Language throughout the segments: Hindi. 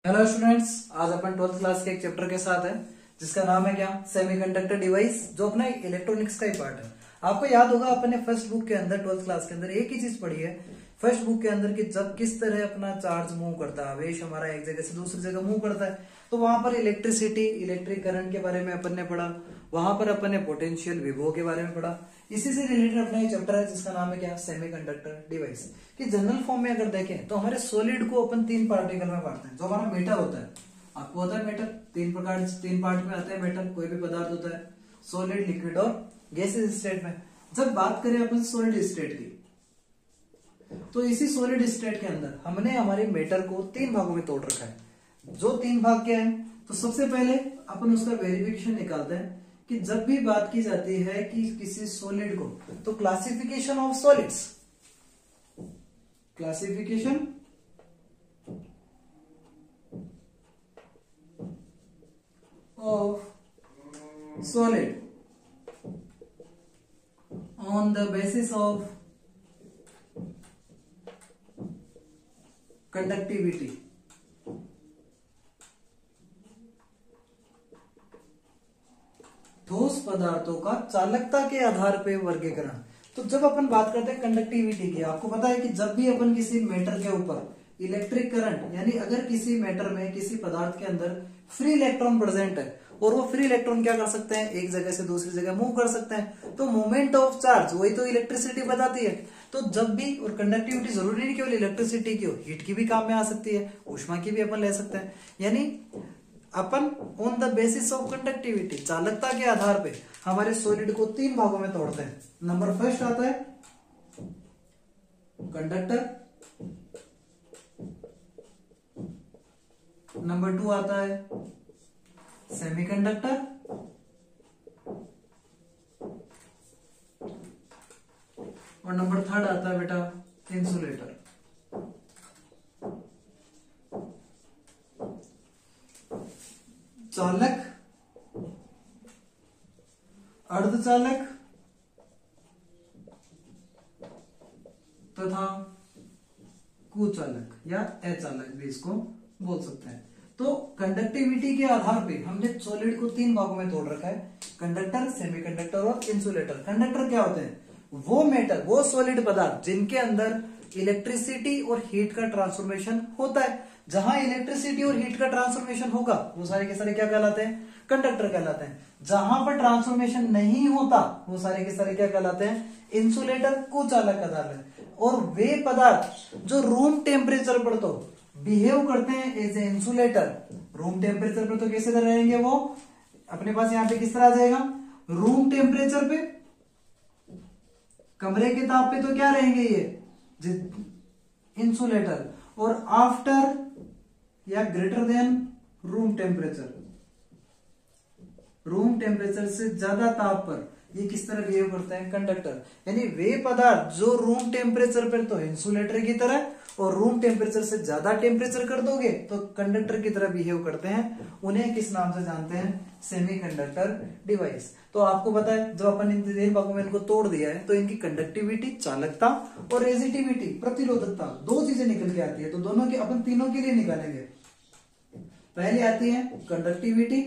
हेलो स्टूडेंट्स, आज अपन 12th क्लास के एक चैप्टर के साथ है जिसका नाम है क्या, सेमीकंडक्टर डिवाइस, जो अपना इलेक्ट्रॉनिक्स का ही पार्ट है। आपको याद होगा अपन ने फर्स्ट बुक के अंदर 12th क्लास के अंदर एक ही चीज पढ़ी है फर्स्ट बुक के अंदर कि जब किस तरह अपना चार्ज मूव करता है, आवेश हमारा एक जगह से दूसरी जगह मूव करता है, तो वहां पर इलेक्ट्रिसिटी, इलेक्ट्रिक करंट के बारे में अपन ने पढ़ा। वहां पर अपन ने पोटेंशियल, विभव के बारे में पढ़ा। इसी से रिलेटेड अपना ये चैप्टर है जिसका नाम है क्या, सेमीकंडक्टर डिवाइस। कि जनरल फॉर्म में अगर देखें तो हमारे सॉलिड को अपन तीन पार्टिकल में बांटते हैं। जो हमारा मेटल होता है, आपको होता है मेटल, तीन पार्ट में आते हैं मेटल। कोई भी पदार्थ होता है सॉलिड, लिक्विड और गैसेस स्टेट में। जब बात करें अपन सॉलिड स्टेट की, तो इसी सॉलिड स्टेट के अंदर हमने हमारे मेटल को तीन भागों में तोड़ रखा है। जो तीन भाग क्या है, तो सबसे पहले अपन उसका वेरिफिकेशन निकालते हैं कि जब भी बात की जाती है कि किसी सॉलिड को, तो classification of solids, classification of solid on the basis of conductivity. ठोस पदार्थों का चालकता के आधार पर वर्गीकरण। तो जब अपन बात करते हैं कंडक्टिविटी की, आपको पता है कि जब भी अपन किसी मेटर के ऊपर इलेक्ट्रिक करंट, यानी अगर किसी मेटर में, किसी पदार्थ के अंदर फ्री इलेक्ट्रॉन प्रेजेंट है और वो फ्री इलेक्ट्रॉन क्या कर सकते हैं, एक जगह से दूसरी जगह मूव कर सकते हैं, तो मोमेंट ऑफ चार्ज वही तो इलेक्ट्रिसिटी बताती है। तो जब भी, और कंडक्टिविटी जरूरी नहीं केवल इलेक्ट्रिसिटी की हो, हीट की भी काम में आ सकती है, ऊष्मा की भी अपन ले सकते हैं। यानी अपन on the basis of conductivity, चालकता के आधार पे हमारे सॉलिड को तीन भागों में तोड़ते हैं। नंबर फर्स्ट आता है कंडक्टर, नंबर टू आता है सेमीकंडक्टर, और नंबर थर्ड आता है बेटा इंसुलेटर। चालक, अर्धचालक तथा कुचालक या अचालक भी इसको बोल सकते हैं। तो कंडक्टिविटी के आधार पे हमने सॉलिड को तीन भागों में तोड़ रखा है, कंडक्टर, सेमीकंडक्टर और इंसुलेटर। कंडक्टर क्या होते हैं, वो मेटल, वो सॉलिड पदार्थ जिनके अंदर इलेक्ट्रिसिटी और हीट का ट्रांसफॉर्मेशन होता है। जहां इलेक्ट्रिसिटी और हीट का ट्रांसफॉर्मेशन होगा वो सारे के सारे क्या कहलाते हैं, कंडक्टर कहलाते हैं। जहां पर ट्रांसफॉर्मेशन नहीं होता वो सारे के सारे क्या कहलाते हैं, इंसुलेटर, कुचालक कहलाते हैं। और वे पदार्थ जो रूम टेम्परेचर पर तो बिहेव करते हैं as a insulator, room temperature पर तो कैसे रहेंगे, वो अपने पास यहां पे किस तरह आ जाएगा, रूम टेम्परेचर पे, कमरे के ताप पे तो क्या रहेंगे ये इंसुलेटर, और आफ्टर या greater than room temperature, room temperature से ज्यादा ताप पर ये किस तरह बिहेव करते हैं, कंडक्टर। यानी वे पदार्थ जो रूम टेम्परेचर पर तो इंसुलेटर की तरह, और रूम टेम्परेचर से ज्यादा टेम्परेचर कर दोगे तो कंडक्टर की तरह बिहेव करते हैं, उन्हें किस नाम से जानते हैं, सेमीकंडक्टर डिवाइस। तो आपको पता है जब अपन इन तीन भागों में इनको तोड़ दिया है तो इनकी कंडक्टिविटी, चालकता और रेजिस्टिविटी, प्रतिरोधकता, दो चीजें निकल के आती है। तो दोनों की अपन तीनों के लिए निकालेंगे। पहली आती है कंडक्टिविटी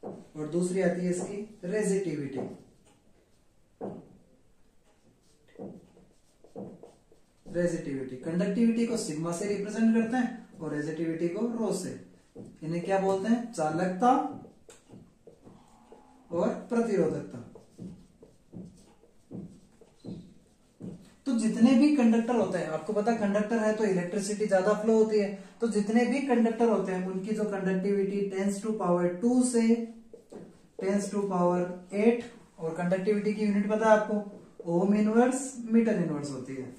और दूसरी आती है इसकी रेजिस्टिविटी। रेजिस्टिविटी, कंडक्टिविटी को सिग्मा से रिप्रेजेंट करते हैं और रेजिस्टिविटी को रो से। इन्हें क्या बोलते हैं, चालकता और प्रतिरोधकता। तो जितने भी कंडक्टर होते हैं, आपको पता कंडक्टर है तो इलेक्ट्रिसिटी ज्यादा फ्लो होती है, तो जितने भी कंडक्टर होते हैं उनकी जो कंडक्टिविटी 10⁻² से 10⁻8, और कंडक्टिविटी की यूनिट पता है आपको, ओम इनवर्स मीटर इनवर्स होती है।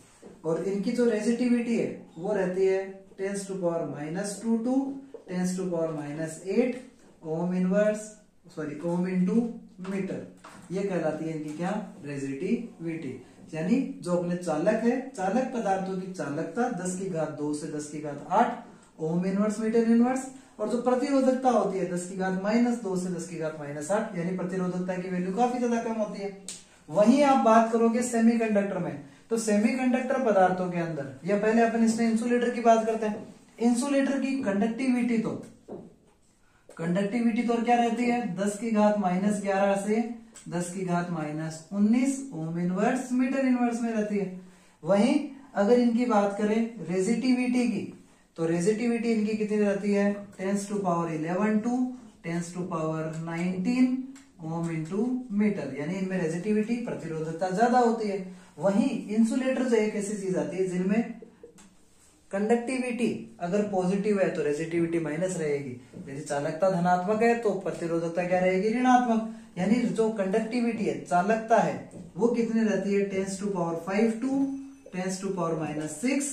और इनकी जो रेजिस्टिविटी है वो रहती है 10⁻² to 10⁻8 ohm inverse, sorry ohm into metre. ये कहलाती है इनकी क्या, रेजिस्टिविटी। यानी जो अपने चालक है, चालक पदार्थों की चालकता 10⁻2 से 10⁻8 ओम इनवर्स मीटर इनवर्स, और जो प्रतिरोधकता होती है 10⁻2 से 10⁻8, यानी प्रतिरोधकता की वैल्यू काफी ज्यादा कम होती है। वहीं आप बात करोगे सेमीकंडक्टर में, तो सेमीकंडक्टर पदार्थों के अंदर, या पहले अपन इसमें इंसुलेटर की बात करते हैं, इंसुलेटर की कंडक्टिविटी तो क्या रहती है 10 की घात -11 से 10 की घात -19 ओम इनवर्स मीटर इनवर्स में रहती है। वहीं अगर इनकी बात करें रेजिटिविटी की, तो रेजिटिविटी इनकी कितनी रहती है 10⁻11 टू 10⁻19 ओम इंटू मीटर, यानी इनमें रेजिटिविटी प्रतिरोधकता ज्यादा होती है। वहीं इंसुलेटर जो एक ऐसी चीज आती है जिनमें कंडक्टिविटी अगर पॉजिटिव है तो रेजिटिविटी माइनस रहेगी, यदि चालकता धनात्मक है तो प्रतिरोधकता क्या रहेगी ऋणात्मक। यानी जो कंडक्टिविटी है चालकता है वो कितनी रहती है 10⁵ to 10⁻⁻6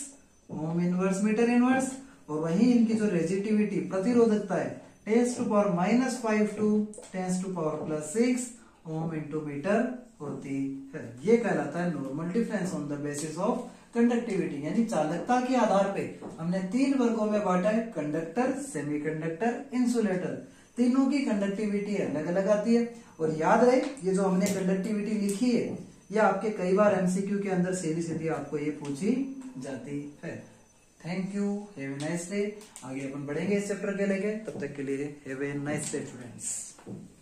ohm inverse metre inverse. और वहीं इनकी जो रेजिटिविटी प्रतिरोधकता है 10⁻⁵ टू 10⁻+6 ओम इंटू मीटर होती है। ये कहलाता है normal difference on the basis of conductivity. यानी चालकता के आधार पे हमने 3 वर्गों में बांटा है, कंडक्टर, सेमीकंडक्टर, इंसुलेटर। तीनों की कंडक्टिविटी अलग अलग आती है। और याद रहे ये जो हमने कंडक्टिविटी लिखी है ये आपके कई बार एमसीक्यू के अंदर सीधी सीधी आपको ये पूछी जाती है। Thank you, have a nice day. आगे अपन बढ़ेंगे इस चैप्टर के लेके, तब तक के लिए have a nice day students.